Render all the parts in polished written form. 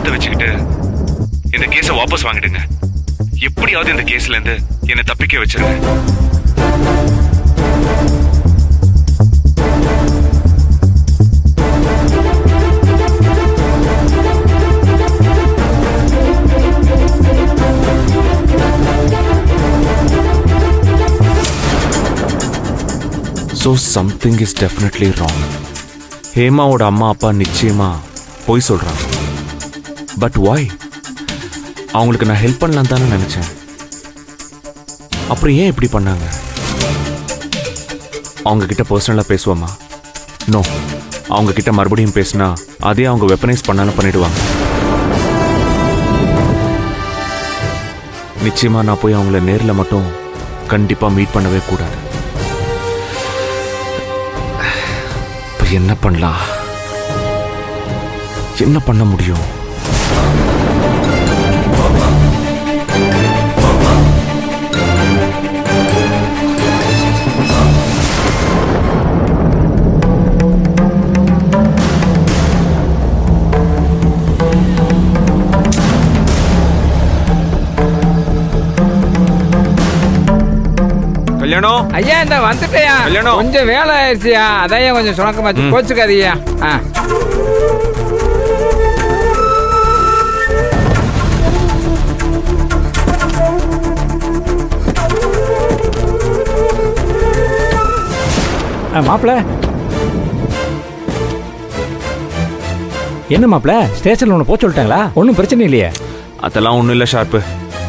பணத்தை வச்சுக்கிட்டு இந்த கேஸை வாபஸ் வாங்கிடுங்க. எப்படியாவது இந்த கேஸ்ல இருந்து என்னை தப்பிக்க வச்சிருங்க. So something is definitely wrong. ஹேமாவோட அம்மா அப்பா நிச்சயமா போய் சொல்றாங்க. But why? அவங்களுக்கு நான் ஹெல்ப் பண்ணலாம் தானே நினைச்சேன். அப்புறம் ஏன் இப்படி பண்ணாங்க? அவங்க கிட்ட பர்சனலா பேசுவோமா? நோ. அவங்க கிட்ட மறுபடியும் பேசினா அதே அவங்க வெப்பனைஸ் பண்ணாலும் பண்ணிடுவாங்க. நிச்சயமா நான் போய் அவங்கள நேரில் மட்டும் கண்டிப்பா மீட் பண்ணவே கூடாது. என்ன பண்ணலாம்? என்ன பண்ண முடியும்? கல்யாணம் ஐயா இந்த வந்துட்டேயா. கொஞ்சம் வேலை ஆயிடுச்சியா, அதையும் கொஞ்சம் சுணக்கமாச்சு, கோச்சுக்காதீயா. மாப்பிள என்ன மாப்பிள, ஸ்டேஷன்ல ஒன்று போக சொல்லிட்டாங்களா? ஒன்றும் பிரச்சனை இல்லையே? அதெல்லாம் ஒன்றும் இல்லை ஷார்ப்பு.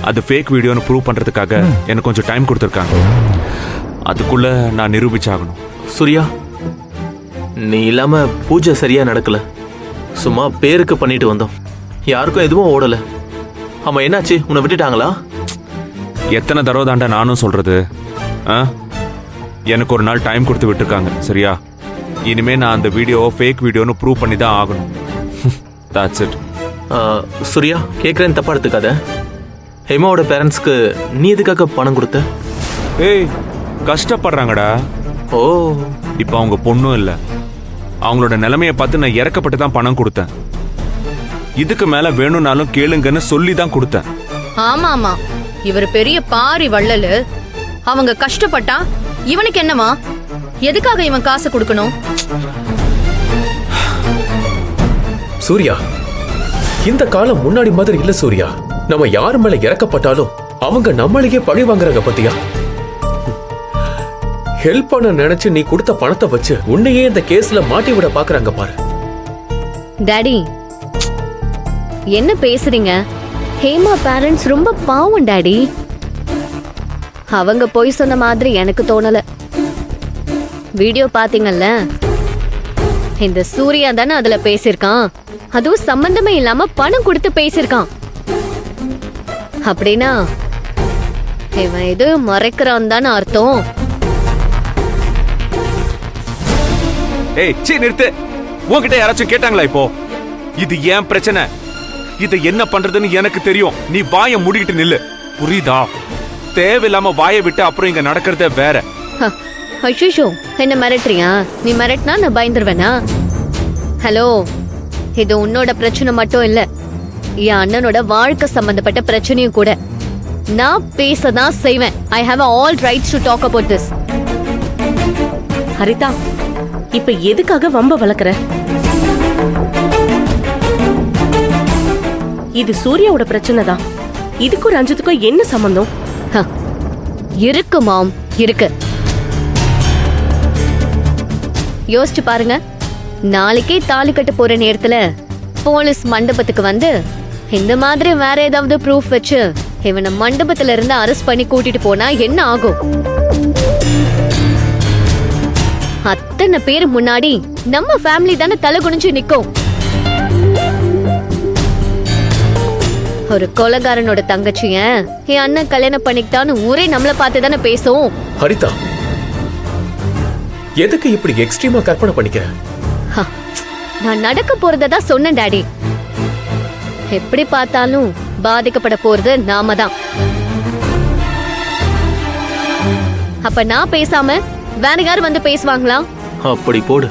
அது ஃபேக் வீடியோன்னு ப்ரூவ் பண்ணுறதுக்காக எனக்கு கொஞ்சம் டைம் கொடுத்துருக்காங்க. அதுக்குள்ள நான் நிரூபிச்சாகணும். சூர்யா, நீ இல்லாம பூஜை சரியா நடக்கல. சும்மா பேருக்கு பண்ணிட்டு வந்தோம், யாருக்கும் எதுவும் ஓடல. ஆமா, என்னாச்சு? உன்னை விட்டுட்டாங்களா? எத்தனை தடவை தாண்டா நானும் சொல்றது? எனக்கு ஒரு நாள் டைம் கொடுத்து விட்டுருக்காங்க, சரியா? இனிமே நான் அந்த வீடியோவை ஃபேக் வீடியோன்னு ப்ரூவ் பண்ணி தான் ஆகணும். That's it. சூர்யா, கேட்குறேன்னு தப்பா எடுத்துக்காத. ஹேமாவோட பேரண்ட்ஸ்க்கு நீ எதுக்காக பணம் கொடுத்த? ஏய், கஷ்டப்படுறாங்கடா. ஓ, இப்போ அவங்க பொண்ணும் இல்லை. அவங்களோட நிலைமையை பார்த்து நான் இறக்கப்பட்டு தான் பணம் கொடுத்தேன். இதுக்கு மேல வேணும்னாலும் கேளுங்கன்னு சொல்லி தான் கொடுத்தேன். ஆமா ஆமா, இவர் பெரிய பாரி வள்ளலு. அவங்க கஷ்டப்பட்டா இவனுக்கு என்னமா? எதுக்காக இவன் காசு கொடுக்கணும்? சூர்யா, இந்த காலம் முன்னாடி மாதிரி இல்ல சூர்யா. நம்ம யாரு மேல இறக்கப்பட்டாலும் அவங்க நம்மளையே பழி வாங்குறாங்க பத்தியா? ஹெல்ப் பண்ண நினைச்சு நீ கொடுத்த பணத்தை வச்சு உன்னையே இந்த கேஸ்ல மாட்டி விட பாக்குறாங்க பாரு. டாடி என்ன பேசுறீங்க? ஹேமா பேரண்ட்ஸ் ரொம்ப பாவம் டாடி. அவங்க போய் சொன்ன மாதிரி எனக்கு தோணல. வீடியோ பாத்தீங்கல்ல, இந்த சூர்யா தானே அதுல பேசிருக்கான். அதுவும் சம்பந்தமே இல்லாம பணம் கொடுத்து பேசிருக்கான். அப்படின்னா இவன் எது மறைக்கிறான் தானே அர்த்தம். ஏய், சீ நிறுத்து. உன்கிட்ட யாராச்சும் கேட்டாங்களா இப்போ? இது ஏன் பிரச்சனை? இதை என்ன பண்றதுன்னு எனக்கு தெரியும். நீ வாயை மூடிக்கிட்டு நில்லு, புரியுதா? தேவையில்லாம வாயை விட்டு அப்புறம் இங்க நடக்கிறதே வேற. ஐயோ, என்ன மிரட்டுறியா? நீ மிரட்டினா நான் பயந்துருவேனா? ஹலோ, இது உன்னோட பிரச்சனை மட்டும் இல்ல, என் அண்ணனோட வாழ்க்கை சம்பந்தப்பட்ட பிரச்சனையும் கூட. நான் பேசதான் செய்வேன். I have all rights to talk about this. Haritha, இப்ப எதுக்காக வம்ப வளர்க்கற? இது சூர்யாவோட பிரச்சனை தான். இதுக்கும் ரஞ்சித்துக்கும் என்ன சம்பந்தம்? இருக்கு மாம், இருக்கு. யோசிச்சு பாருங்க. நாளைக்கே தாலி கட்ட போற நேரத்துல போலீஸ் மண்டபத்துக்கு வந்து இந்த மாதிரி வேற ஏதாவது ப்ரூஃப் வச்சு இவனை மண்டபத்துல இருந்து அரெஸ்ட் பண்ணி கூட்டிட்டு போனா என்ன ஆகும்? அத்தனை பேர் முன்னாடி நம்ம ஃபேமிலி தானே தலை குனிஞ்சு நிக்கும். ஒரு கொலைகாரனோட தங்கச்சிய என் அண்ணன் கல்யாணம் பண்ணிக்கிட்டான்னு ஊரே நம்மள பார்த்து தானே பேசும். ஹரிதா, எதுக்கு இப்படி எக்ஸ்ட்ரீமா கற்பனை பண்ணிக்கிற? நான் நடக்க போறதா சொன்னேன் டாடி. எப்படி பார்த்தாலும் பாதிக்கப்பட போறது நாம தான். அப்ப நான் பேசாம வேற யாரும் வந்து பேசுவாங்களா? அப்படி போடு.